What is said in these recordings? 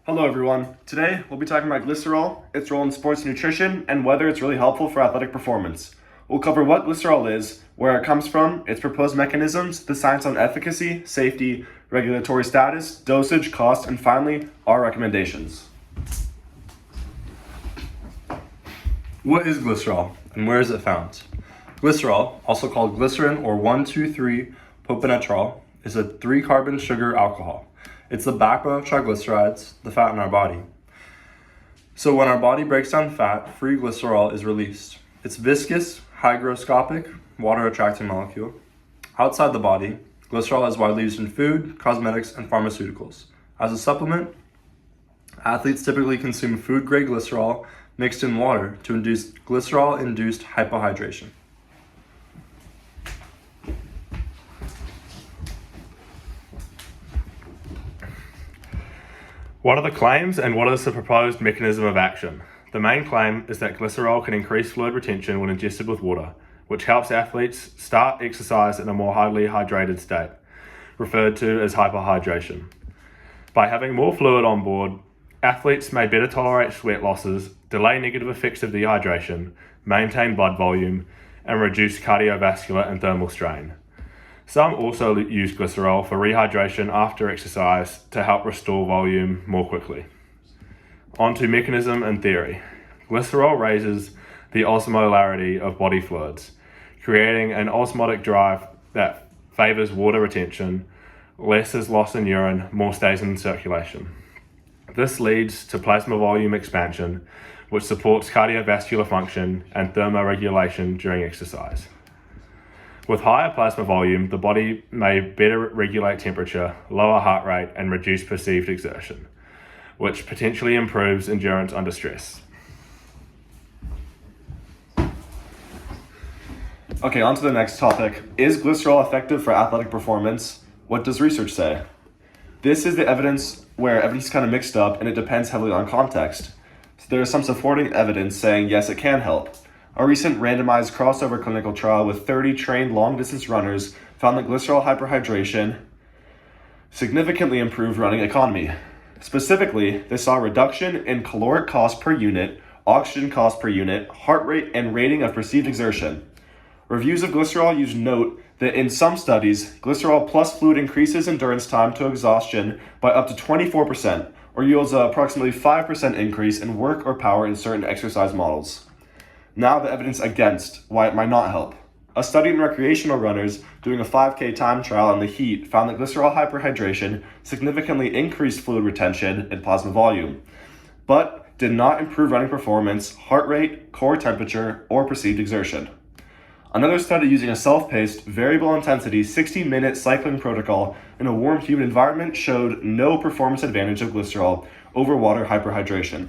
Hello everyone. Today we'll be talking about glycerol, its role in sports nutrition, and whether it's really helpful for athletic performance. We'll cover what glycerol is, where it comes from, its proposed mechanisms, the science on efficacy, safety, regulatory status, dosage, cost, and finally, our recommendations. What is glycerol and where is it found? Glycerol, also called glycerin or 1,2,3-propanetol, is a 3-carbon sugar alcohol. It's the backbone of triglycerides, the fat in our body. So when our body breaks down fat, free glycerol is released. It's viscous, hygroscopic, water-attracting molecule. Outside the body, glycerol is widely used in food, cosmetics, and pharmaceuticals. As a supplement, athletes typically consume food-grade glycerol mixed in water to induce glycerol-induced hypohydration. What are the claims and what is the proposed mechanism of action? The main claim is that glycerol can increase fluid retention when ingested with water, which helps athletes start exercise in a more highly hydrated state, referred to as hyperhydration. By having more fluid on board, athletes may better tolerate sweat losses, delay negative effects of dehydration, maintain blood volume, and reduce cardiovascular and thermal strain. Some also use glycerol for rehydration after exercise to help restore volume more quickly. On to mechanism and theory. Glycerol raises the osmolarity of body fluids, creating an osmotic drive that favors water retention. Less is lost in urine, more stays in circulation. This leads to plasma volume expansion, which supports cardiovascular function and thermoregulation during exercise. With higher plasma volume, the body may better regulate temperature, lower heart rate, and reduce perceived exertion, which potentially improves endurance under stress. Okay, on to the next topic. Is glycerol effective for athletic performance? What does research say? This is the evidence where everything's kind of mixed up and it depends heavily on context. So there is some supporting evidence saying yes, it can help. A recent randomized crossover clinical trial with 30 trained long-distance runners found that glycerol hyperhydration significantly improved running economy. Specifically, they saw a reduction in caloric cost per unit, oxygen cost per unit, heart rate, and rating of perceived exertion. Reviews of glycerol use note that in some studies, glycerol plus fluid increases endurance time to exhaustion by up to 24%, or yields an approximately 5% increase in work or power in certain exercise models. Now the evidence against why it might not help. A study in recreational runners doing a 5K time trial in the heat found that glycerol hyperhydration significantly increased fluid retention and plasma volume, but did not improve running performance, heart rate, core temperature, or perceived exertion. Another study using a self-paced, variable intensity 60-minute cycling protocol in a warm, humid environment showed no performance advantage of glycerol over water hyperhydration.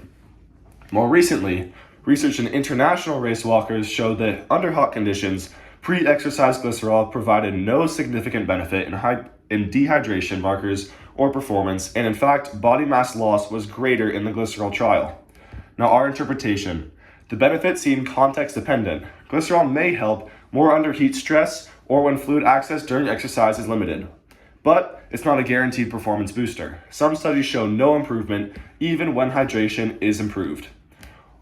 More recently, research in international race walkers showed that under hot conditions, pre-exercise glycerol provided no significant benefit in dehydration markers or performance, and in fact, body mass loss was greater in the glycerol trial. Now, our interpretation. The benefits seem context-dependent. Glycerol may help more under heat stress or when fluid access during exercise is limited. But it's not a guaranteed performance booster. Some studies show no improvement even when hydration is improved.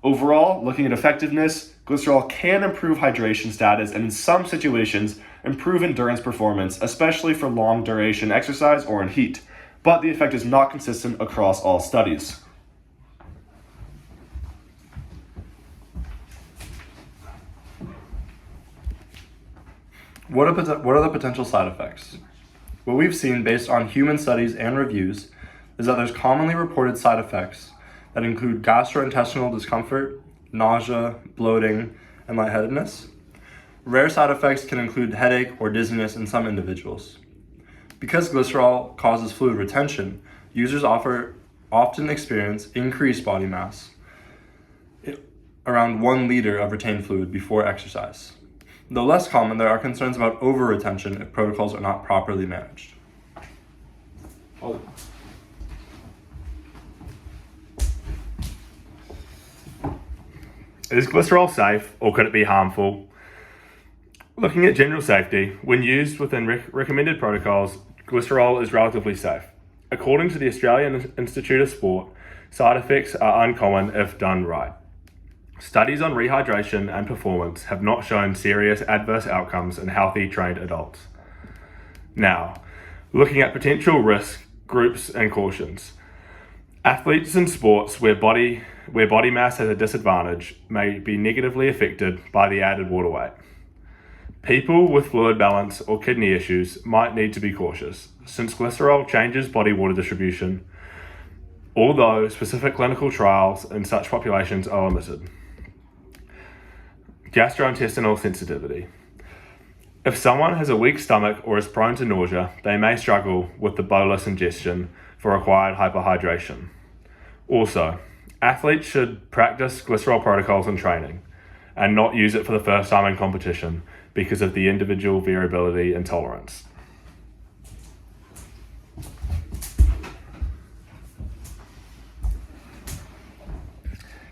Overall, looking at effectiveness, glycerol can improve hydration status and in some situations improve endurance performance, especially for long duration exercise or in heat, but the effect is not consistent across all studies. What are the potential side effects? What we've seen based on human studies and reviews is that there's commonly reported side effects that include gastrointestinal discomfort, nausea, bloating, and lightheadedness. Rare side effects can include headache or dizziness in some individuals. Because glycerol causes fluid retention, users often experience increased body mass, around 1 liter of retained fluid before exercise. Though less common, there are concerns about over-retention if protocols are not properly managed. Is glycerol safe or could it be harmful? Looking at general safety, when used within recommended protocols, glycerol is relatively safe. According to the Australian Institute of Sport, side effects are uncommon if done right. Studies on rehydration and performance have not shown serious adverse outcomes in healthy trained adults. Now, looking at potential risk groups and cautions. Athletes in sports where body mass has a disadvantage may be negatively affected by the added water weight. People with fluid balance or kidney issues might need to be cautious, since glycerol changes body water distribution, although specific clinical trials in such populations are limited. Gastrointestinal sensitivity. If someone has a weak stomach or is prone to nausea, they may struggle with the bolus ingestion for required hyperhydration. Also, athletes should practice glycerol protocols in training and not use it for the first time in competition because of the individual variability and tolerance.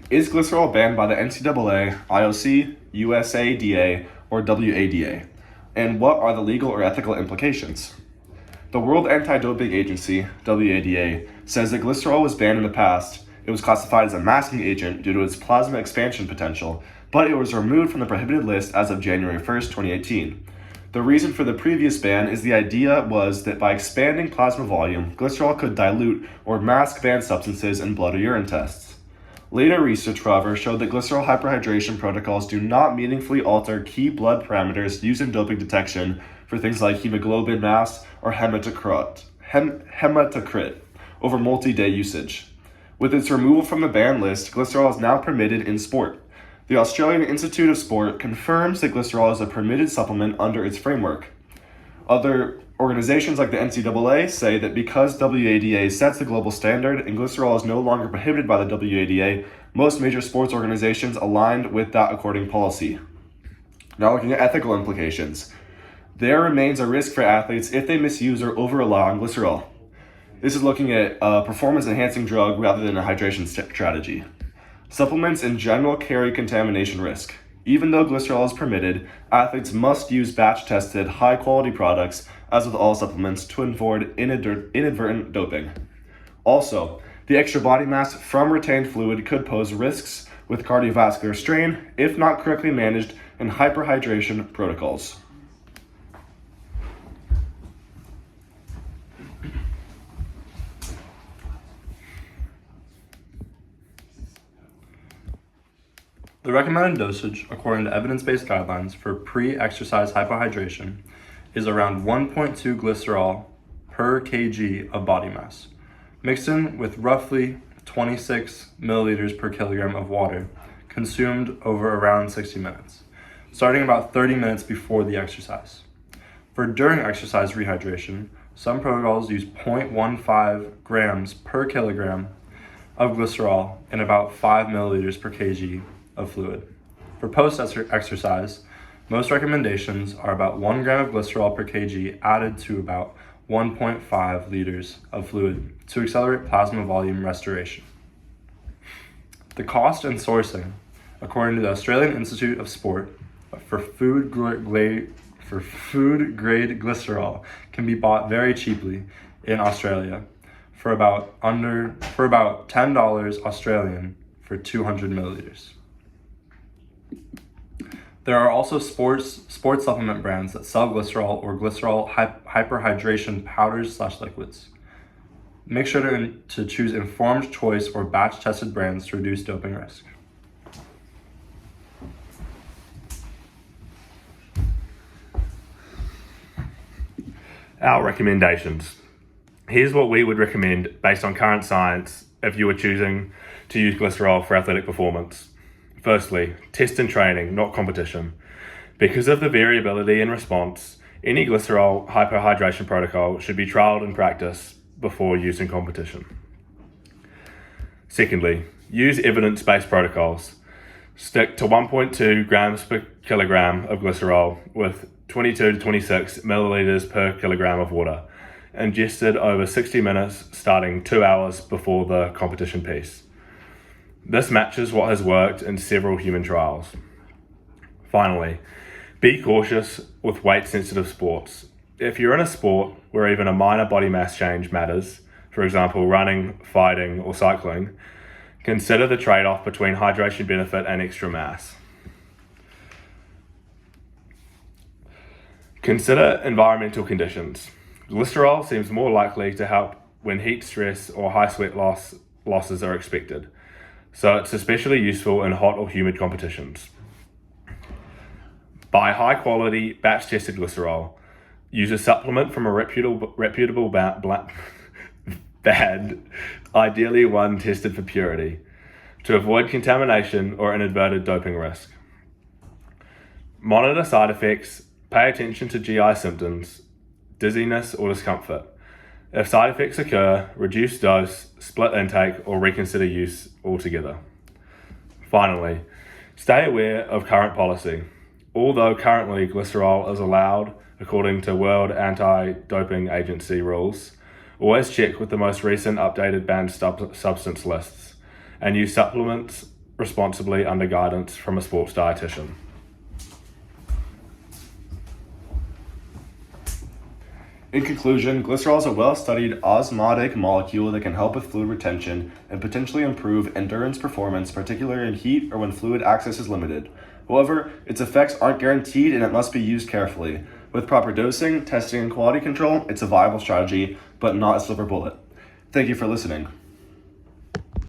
Is glycerol banned by the NCAA, IOC, USADA, or WADA? And what are the legal or ethical implications? The World Anti-Doping Agency, WADA, says that glycerol was banned in the past. It was classified as a masking agent due to its plasma expansion potential, but it was removed from the prohibited list as of January 1st, 2018. The reason for the previous ban is the idea was that by expanding plasma volume, glycerol could dilute or mask banned substances in blood or urine tests. Later research, however, showed that glycerol hyperhydration protocols do not meaningfully alter key blood parameters used in doping detection for things like hemoglobin mass or hematocrit over multi-day usage. With its removal from the ban list, glycerol is now permitted in sport. The Australian Institute of Sport confirms that glycerol is a permitted supplement under its framework. Other organizations like the NCAA say that because WADA sets the global standard and glycerol is no longer prohibited by the WADA, most major sports organizations aligned with that according policy. Now looking at ethical implications. There remains a risk for athletes if they misuse or over-rely on glycerol. This is looking at a performance-enhancing drug rather than a hydration strategy. Supplements in general carry contamination risk. Even though glycerol is permitted, athletes must use batch-tested, high-quality products, as with all supplements, to avoid inadvertent doping. Also, the extra body mass from retained fluid could pose risks with cardiovascular strain if not correctly managed in hyperhydration protocols. The recommended dosage, according to evidence-based guidelines for pre-exercise hypohydration, is around 1.2 glycerol per kg of body mass, mixed in with roughly 26 milliliters per kilogram of water, consumed over around 60 minutes, starting about 30 minutes before the exercise. For during exercise rehydration, some protocols use 0.15 grams per kilogram of glycerol and about 5 milliliters per kg of fluid. For post-exercise, most recommendations are about 1 gram of glycerol per kg added to about 1.5 liters of fluid to accelerate plasma volume restoration. The cost and sourcing, according to the Australian Institute of Sport, for food grade glycerol can be bought very cheaply in Australia for about $10 Australian for 200 milliliters. There are also sports supplement brands that sell glycerol or glycerol hyperhydration powders/liquids. Make sure to choose informed choice or batch-tested brands to reduce doping risk. Our recommendations. Here's what we would recommend based on current science if you were choosing to use glycerol for athletic performance. Firstly, test in training, not competition. Because of the variability in response, any glycerol hyperhydration protocol should be trialed in practice before use in competition. Secondly, use evidence-based protocols. Stick to 1.2 grams per kilogram of glycerol with 22 to 26 milliliters per kilogram of water, ingested over 60 minutes starting 2 hours before the competition piece. This matches what has worked in several human trials. Finally, be cautious with weight-sensitive sports. If you're in a sport where even a minor body mass change matters, for example, running, fighting, or cycling, consider the trade-off between hydration benefit and extra mass. Consider environmental conditions. Glycerol seems more likely to help when heat stress or high sweat losses are expected, so it's especially useful in hot or humid competitions. Buy high-quality, batch-tested glycerol. Use a supplement from a reputable brand, ideally one tested for purity, to avoid contamination or inadvertent doping risk. Monitor side effects. Pay attention to GI symptoms, dizziness or discomfort. If side effects occur, reduce dose, split intake, or reconsider use altogether. Finally, stay aware of current policy. Although currently glycerol is allowed according to World Anti-Doping Agency rules, always check with the most recent updated banned substance lists and use supplements responsibly under guidance from a sports dietitian. In conclusion, glycerol is a well-studied osmotic molecule that can help with fluid retention and potentially improve endurance performance, particularly in heat or when fluid access is limited. However, its effects aren't guaranteed and it must be used carefully. With proper dosing, testing, and quality control, it's a viable strategy, but not a silver bullet. Thank you for listening.